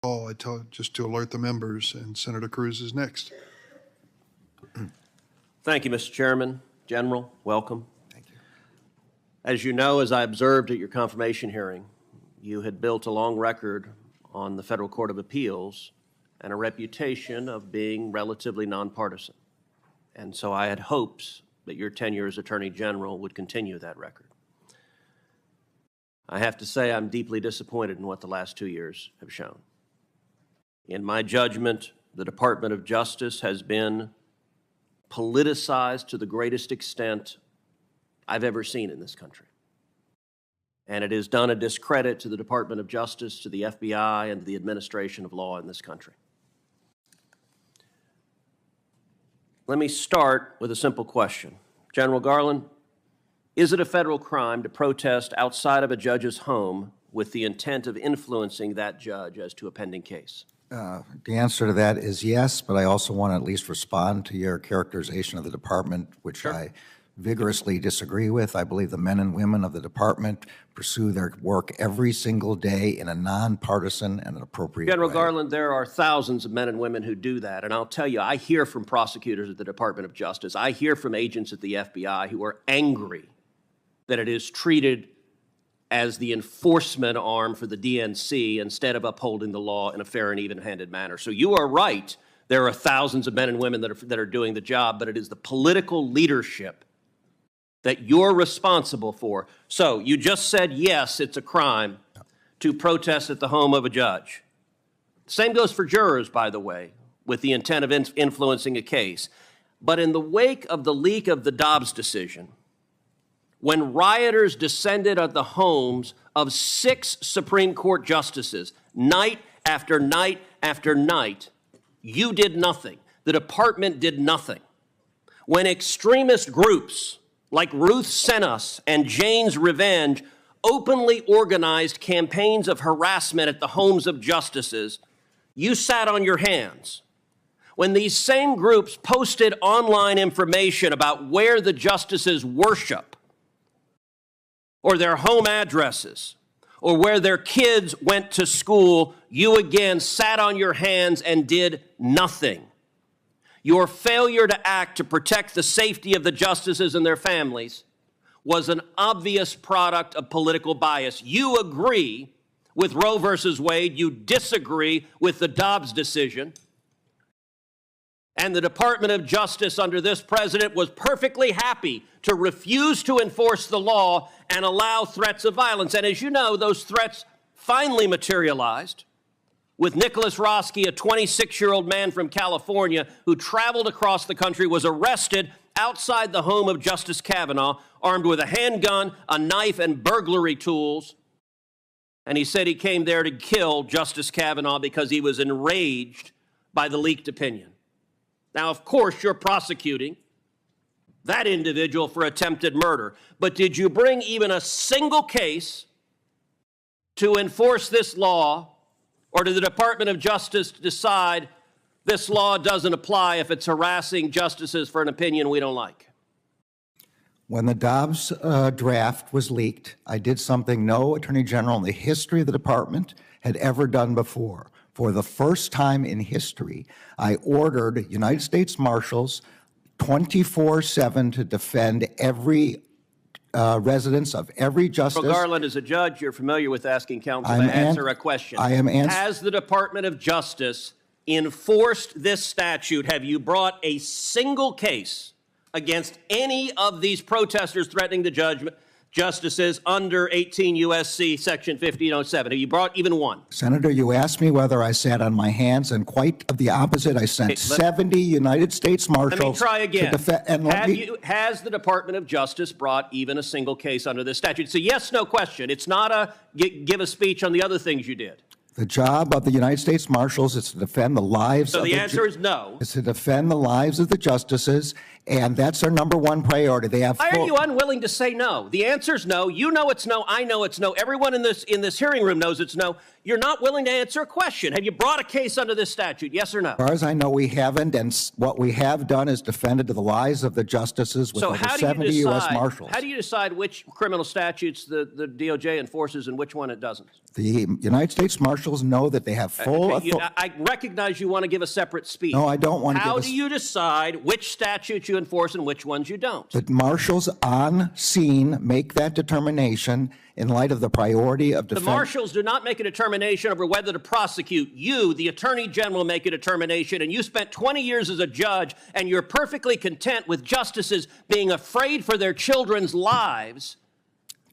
all. I tell just to alert the members, and Senator Cruz is next. Thank you, Mr. Chairman. General, welcome. Thank you. As you know, as I observed at your confirmation hearing, you had built a long record on the Federal Court of Appeals and a reputation of being relatively nonpartisan. And so I had hopes that your tenure as Attorney General would continue that record. I have to say I'm deeply disappointed in what the last 2 years have shown. In my judgment, the Department of Justice has been politicized to the greatest extent I've ever seen in this country. And it has done a discredit to the Department of Justice, to the FBI, and to the administration of law in this country. Let me start with a simple question. General Garland, is it a federal crime to protest outside of a judge's home with the intent of influencing that judge as to a pending case? The answer to that is yes, but I also want to at least respond to your characterization of the department, which Sure. I vigorously disagree with. I believe the men and women of the department pursue their work every single day in a nonpartisan and an appropriate General way. Garland, there are thousands of men and women who do that, and I'll tell you, I hear from prosecutors at the Department of Justice, I hear from agents at the FBI who are angry that it is treated as the enforcement arm for the DNC instead of upholding the law in a fair and even-handed manner. So you are right. There are thousands of men and women that are doing the job, but it is the political leadership that you're responsible for. So you just said, yes, it's a crime to protest at the home of a judge. Same goes for jurors, by the way, with the intent of influencing a case. But in the wake of the leak of the Dobbs decision, when rioters descended on the homes of 6 Supreme Court justices, night after night after night, you did nothing. The department did nothing. When extremist groups like Ruth Sent Us and Jane's Revenge openly organized campaigns of harassment at the homes of justices, you sat on your hands. When these same groups posted online information about where the justices worship, or their home addresses, or where their kids went to school, you again sat on your hands and did nothing. Your failure to act to protect the safety of the justices and their families was an obvious product of political bias. You agree with Roe versus Wade, you disagree with the Dobbs decision, and the Department of Justice under this president was perfectly happy to refuse to enforce the law and allow threats of violence. And as you know, those threats finally materialized with Nicholas Roski, a 26-year-old man from California who traveled across the country, was arrested outside the home of Justice Kavanaugh, armed with a handgun, a knife, and burglary tools. And he said he came there to kill Justice Kavanaugh because he was enraged by the leaked opinion. Now, of course, you're prosecuting that individual for attempted murder, but did you bring even a single case to enforce this law, or did the Department of Justice decide this law doesn't apply if it's harassing justices for an opinion we don't like? When the Dobbs draft was leaked, I did something no Attorney General in the history of the department had ever done before. For the first time in history, I ordered United States Marshals 24/7 to defend every residence of every justice. Well, Garland, as a judge, you're familiar with asking counsel to answer a question. I am answering. Has the Department of Justice enforced this statute? Have you brought a single case against any of these protesters threatening the justices under 18 U.S.C. Section 1507? Have you brought even one? Senator, you asked me whether I sat on my hands, and quite the opposite. I sent 70 United States Marshals. Let me try again. To defend. Has the Department of Justice brought even a single case under this statute? It's a yes/no question. It's not a give a speech on the other things you did. The job of the United States Marshals is to defend the lives of the answer is no. It's to defend the lives of the justices, and that's our number one priority. They have. Why are you unwilling to say no? The answer is no. You know it's no. I know it's no. Everyone in this hearing room knows it's no. You're not willing to answer a question. Have you brought a case under this statute? Yes or no? As far as I know, we haven't, and what we have done is defended the lives of the justices with over 70 U.S. Marshals. How do you decide which criminal statutes the DOJ enforces and which one it doesn't? The United States Marshals marshals know that they have full authority. I recognize you want to give a separate speech. No, I don't want to give How do you decide which statutes you enforce and which ones you don't? The marshals on scene make that determination in light of the priority of defense. The marshals do not make a determination over whether to prosecute. You, the Attorney General, make a determination, and you spent 20 years as a judge, and you're perfectly content with justices being afraid for their children's lives,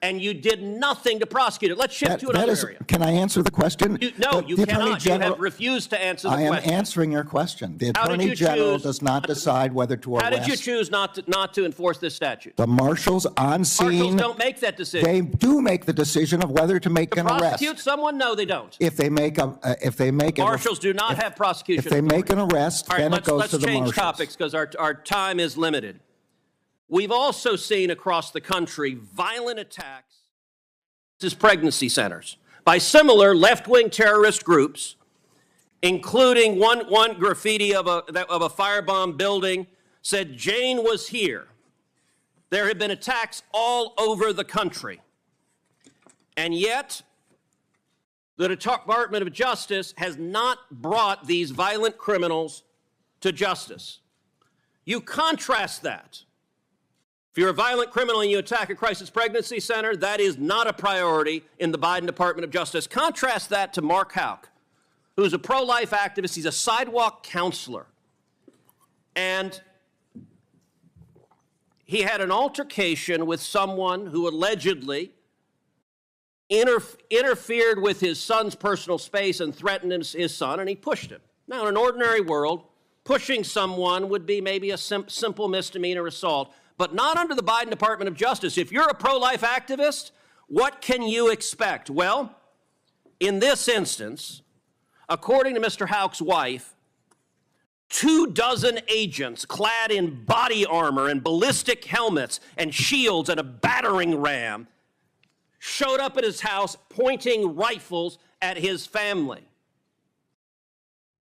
and you did nothing to prosecute it. Let's shift to another area. Can I answer the question? No, you cannot. You have refused to answer the question. I am answering your question. The Attorney General does not decide whether to arrest. How did you choose not to enforce this statute? The marshals on scene. Marshals don't make that decision. They do make the decision of whether to make an arrest. Prosecute someone? No, they don't. If they make marshals do not have prosecution. If they make an arrest, then it goes to the marshals. Let's change topics because our time is limited. We've also seen across the country violent attacks to pregnancy centers by similar left-wing terrorist groups, including one graffiti of a firebomb building said, "Jane was here." There have been attacks all over the country. And yet, the Department of Justice has not brought these violent criminals to justice. You contrast that. If you're a violent criminal and you attack a crisis pregnancy center, that is not a priority in the Biden Department of Justice. Contrast that to Mark Houck, who's a pro-life activist. He's a sidewalk counselor. And he had an altercation with someone who allegedly interfered with his son's personal space and threatened his son, and he pushed him. Now, in an ordinary world, pushing someone would be maybe a simple misdemeanor assault, but not under the Biden Department of Justice. If you're a pro-life activist, what can you expect? Well, in this instance, according to Mr. Houck's wife, 24 agents clad in body armor and ballistic helmets and shields and a battering ram showed up at his house pointing rifles at his family.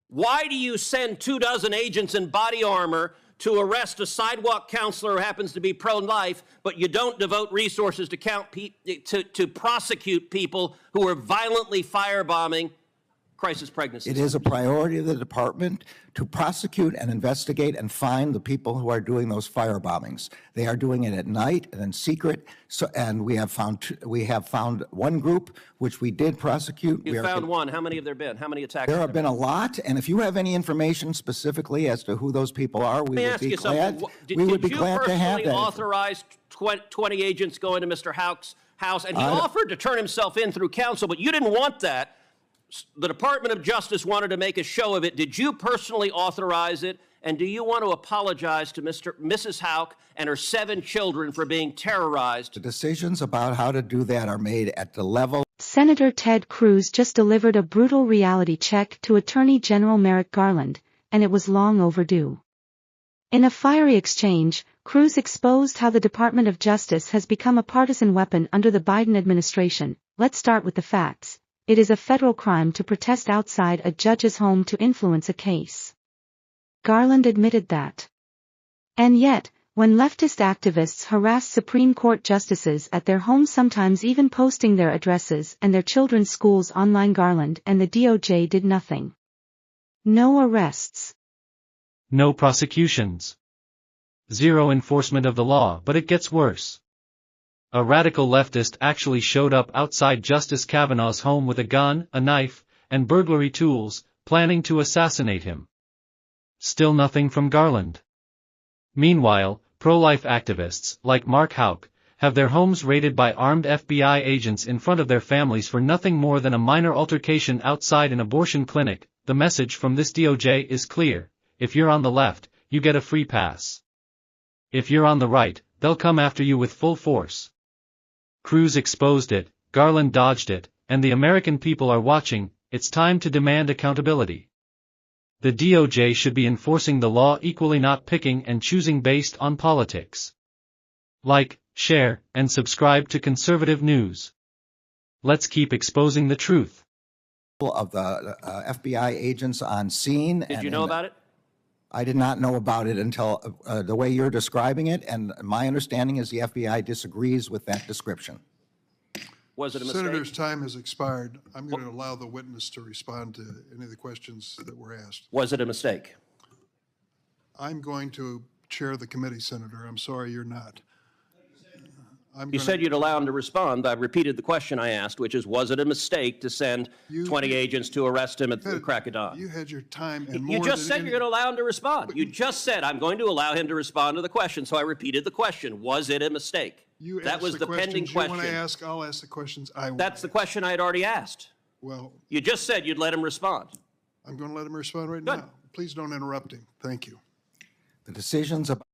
Why do you send 24 agents in body armor to arrest a sidewalk counselor who happens to be pro-life, but you don't devote resources to prosecute people who are violently firebombing crisis pregnancies? It is a priority of the department to prosecute and investigate and find the people who are doing those firebombings. They are doing it at night and in secret. So, and we have found one group which we did prosecute. You found one. How many have there been? How many attacks? There have been a lot. And if you have any information specifically as to who those people are, we would be glad. We would be glad to have that. Did you personally authorize 20 agents going to Mr. Houck's house? And he offered to turn himself in through counsel, but you didn't want that. The Department of Justice wanted to make a show of it. Did you personally authorize it? And do you want to apologize to Mrs. Houck and her 7 children for being terrorized? The decisions about how to do that are made at the level. Senator Ted Cruz just delivered a brutal reality check to Attorney General Merrick Garland, and it was long overdue. In a fiery exchange, Cruz exposed how the Department of Justice has become a partisan weapon under the Biden administration. Let's start with the facts. It is a federal crime to protest outside a judge's home to influence a case. Garland admitted that. And yet, when leftist activists harass Supreme Court justices at their homes, sometimes even posting their addresses and their children's schools online, Garland and the DOJ did nothing. No arrests. No prosecutions. Zero enforcement of the law, but it gets worse. A radical leftist actually showed up outside Justice Kavanaugh's home with a gun, a knife, and burglary tools, planning to assassinate him. Still nothing from Garland. Meanwhile, pro-life activists, like Mark Houck, have their homes raided by armed FBI agents in front of their families for nothing more than a minor altercation outside an abortion clinic. The message from this DOJ is clear: if you're on the left, you get a free pass. If you're on the right, they'll come after you with full force. Cruz exposed it, Garland dodged it, and the American people are watching. It's time to demand accountability. The DOJ should be enforcing the law equally, not picking and choosing based on politics. Like, share, and subscribe to Conservative News. Let's keep exposing the truth. Of the FBI agents on scene. Did you know about it? I did not know about it until the way you're describing it, and my understanding is the FBI disagrees with that description. Was it a mistake? Senator's time has expired. I'm going to allow the witness to respond to any of the questions that were asked. Was it a mistake? I'm going to chair the committee, Senator. I'm sorry you're not. You said you'd allow him to respond. I repeated the question I asked, which is, was it a mistake to send 20 agents to arrest him at the crack of dawn? You had your time and more You just than said any- you're going to allow him to respond. You just said, I'm going to allow him to respond to the question, so I repeated the question. Was it a mistake? You That ask was the pending questions you want to question. ask, I'll ask the questions I want. That's the question I had already asked. Well, You just said you'd let him respond. I'm going to let him respond right Good. now. Please don't interrupt him. Thank you. The decisions about